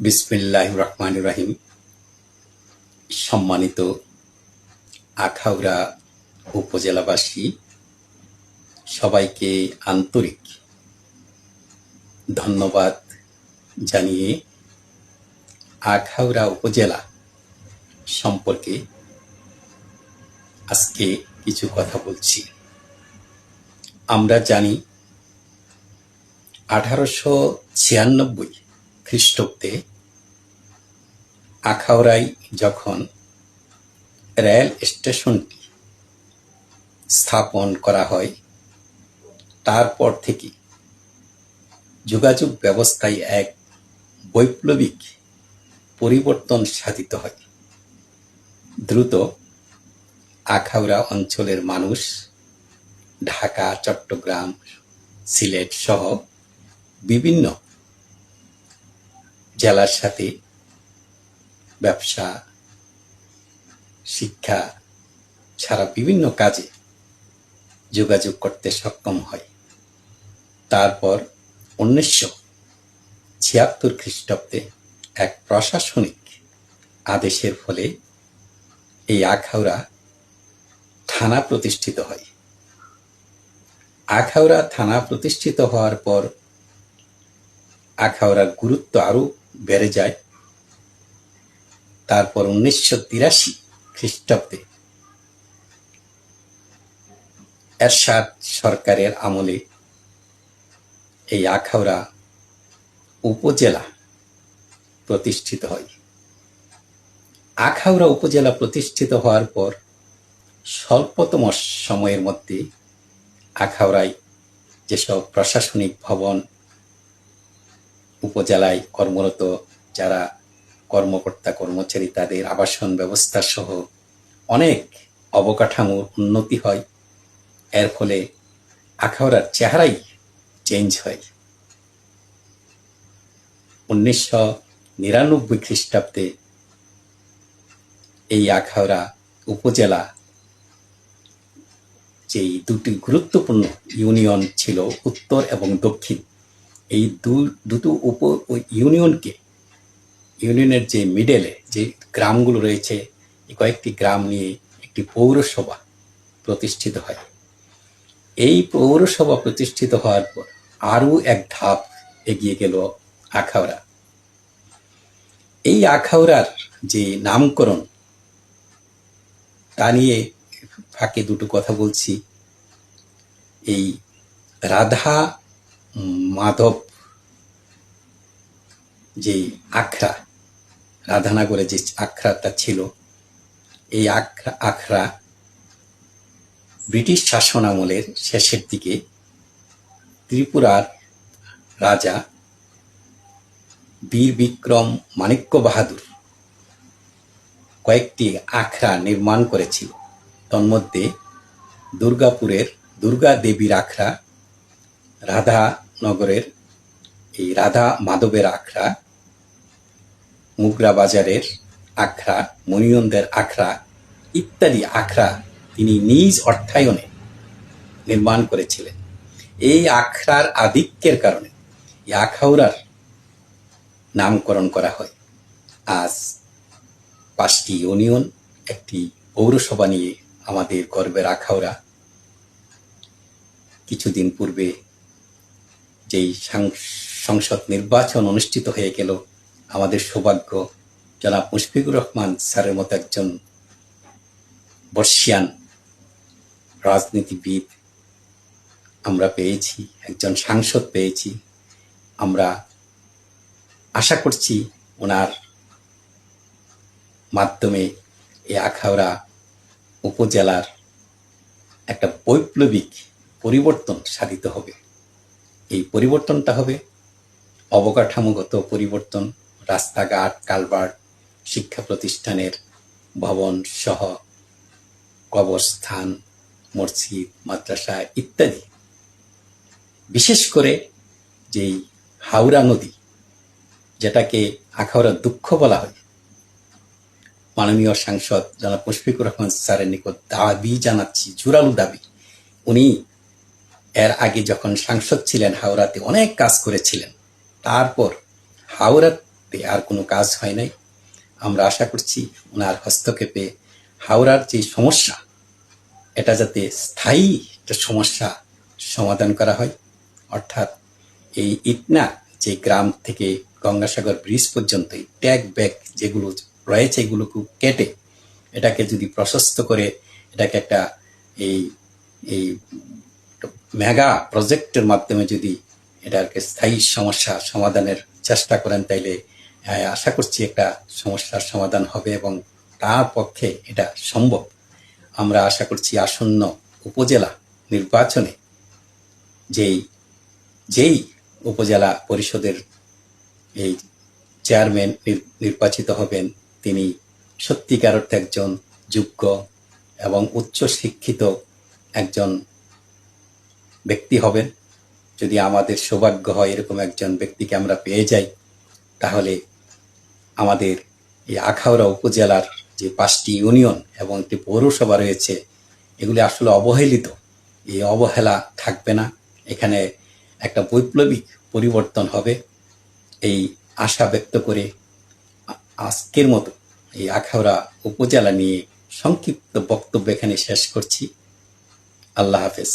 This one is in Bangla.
বিসমিল্লাহির রহমানির রহিম। সম্মানিত আখাউড়া উপজেলাবাসী, সবাইকে আন্তরিক ধন্যবাদ জানিয়ে আখাউড়া উপজেলা সম্পর্কে আজকে কিছু কথা বলছি। আমরা জানি 1896 খ্রিস্টাব্দে আখাউড়ায় যখন রেল স্টেশনটি স্থাপন করা হয়, তারপর থেকে যোগাযোগ ব্যবস্থায় এক বৈপ্লবিক পরিবর্তন সাধিত হয়। দ্রুত আখাউড়া অঞ্চলের মানুষ ঢাকা, চট্টগ্রাম, সিলেট সহ বিভিন্ন জেলার সাথে ব্যবসা, শিক্ষা ছাড়া বিভিন্ন কাজে যোগাযোগ করতে সক্ষম হয়। তারপর 1976 খ্রিস্টাব্দে এক প্রশাসনিক আদেশের ফলে এই আখাউড়া থানা প্রতিষ্ঠিত হয়। আখাউড়া থানা প্রতিষ্ঠিত হওয়ার পর আখাউড়ার গুরুত্ব আরো বেড়ে যায়। তারপর 1983 খ্রিস্টাব্দে এরশাদ সরকারের আমলে এই আখাউড়া উপজেলা প্রতিষ্ঠিত হয়। আখাউড়া উপজেলা প্রতিষ্ঠিত হওয়ার পর স্বল্পতম সময়ের মধ্যে আখাউড়ায় যেসব প্রশাসনিক ভবন, উপজেলায় কর্মরত যারা কর্মকর্তা কর্মচারী, তাদের আবাসন ব্যবস্থা সহ অনেক অবকাঠামোর উন্নতি হয়। এর ফলে আখাউড়ার চেহারাই চেঞ্জ হয়। 1999 খ্রিস্টাব্দে এই আখাউড়া উপজেলা, যেই দুটি গুরুত্বপূর্ণ ইউনিয়ন ছিল উত্তর এবং দক্ষিণ, এই দুটো ইউনিয়নের যে মিডলে যে গ্রামগুলো রয়েছে, কয়েকটি গ্রাম নিয়ে একটি পৌরসভা প্রতিষ্ঠিত হয়। এই পৌরসভা প্রতিষ্ঠিত হওয়ার পর আরো এক ধাপ এগিয়ে গেল আখাউড়া। এই আখাউড়ার যে নামকরণ, তা নিয়ে ফাঁকে দুটো কথা বলছি। এই রাধা মাধব যে আখড়া, রাধানগরে যে আখড়াটা ছিল, এই আখড়া ব্রিটিশ শাসন আমলের শেষের দিকে ত্রিপুরার রাজা বীর বিক্রম মাণিক্য বাহাদুর কয়েকটি আখড়া নির্মাণ করেছিল। তন্মধ্যে দুর্গাপুরের দুর্গা দেবীর আখড়া, রাধানগরের এই রাধা মাধবের আখড়া, মুগরা বাজারের আখড়া, মনিয়নদের আখড়া ইত্যাদি আখড়া তিনি নিজ অর্থায়নে নির্মাণ করেছিলেন। এই আখড়ার আধিক্যের কারণে এই আখাউড়ার নামকরণ করা হয়। আজ 5টি ইউনিয়ন, একটি পৌরসভা নিয়ে আমাদের গর্বের আখাউড়া। কিছুদিন পূর্বে যেই সংসদ নির্বাচন অনুষ্ঠিত হয়ে গেল, আমাদের সৌভাগ্য জনাব মুশফিকুর রহমান স্যারের মতো একজন বর্ষিয়ান রাজনীতিবিদ আমরা পেয়েছি, একজন সাংসদ পেয়েছি। আমরা আশা করছি ওনার মাধ্যমে এই আখাউড়া উপজেলার একটা বৈপ্লবিক পরিবর্তন সাধিত হবে। এই পরিবর্তনটা হবে অবকাঠামোগত পরিবর্তন, রাস্তাঘাট, কালভার্ট, শিক্ষা প্রতিষ্ঠানের ভবন সহ কবরস্থান, মসজিদ, মাদ্রাসা ইত্যাদি। বিশেষ করে যেই হাওড়া নদী, যেটাকে আখাউড়ার দুঃখ বলা হয়, মাননীয় সাংসদ জনাব মুশফিকুর রহমান স্যারের নিকট দাবি জানাচ্ছি, জোরালো দাবি। উনি এর আগে যখন সাংসদ ছিলেন হাওড়াতে অনেক কাজ করেছিলেন। তারপর হাওড়ার আর কোনো কাজ হয় নাই। আমরা আশা করছি ওনার হস্তক্ষেপে হাওড়ার যে সমস্যা, এটা যাতে স্থায়ী একটা সমস্যা সমাধান করা হয়। অর্থাৎ এই ইটনা যে গ্রাম থেকে গঙ্গাসাগর ব্রিজ পর্যন্ত ট্যাগ ব্যাগ যেগুলো রয়েছে এগুলোকে কেটে এটাকে যদি প্রশস্ত করে এটাকে একটা এই এই মেগা প্রজেক্টের মাধ্যমে যদি এটাকে স্থায়ী সমস্যা সমাধানের চেষ্টা করেন, তাইলে আশা করছি একটা সমস্যার সমাধান হবে এবং তার পক্ষে এটা সম্ভব। আমরা আশা করছি আসন্ন উপজেলা নির্বাচনে যেই উপজেলা পরিষদের এই চেয়ারম্যান নির্বাচিত হবেন, তিনি সত্যিকার অর্থে একজন যোগ্য এবং উচ্চ শিক্ষিত একজন ব্যক্তি হবেন। যদি আমাদের সৌভাগ্য হয় এরকম একজন ব্যক্তিকে আমরা পেয়ে যাই, তাহলে আমাদের এই আখাউড়া উপজেলার যে 5টি ইউনিয়ন এবং একটি পৌরসভা রয়েছে, এগুলি আসলে অবহেলিত। এই অবহেলা থাকবে না, এখানে একটা বৈপ্লবিক পরিবর্তন হবে। এই আশা ব্যক্ত করে আজকের মতো এই আখাউড়া উপজেলা নিয়ে সংক্ষিপ্ত বক্তব্য এখানে শেষ করছি। আল্লাহ হাফেজ।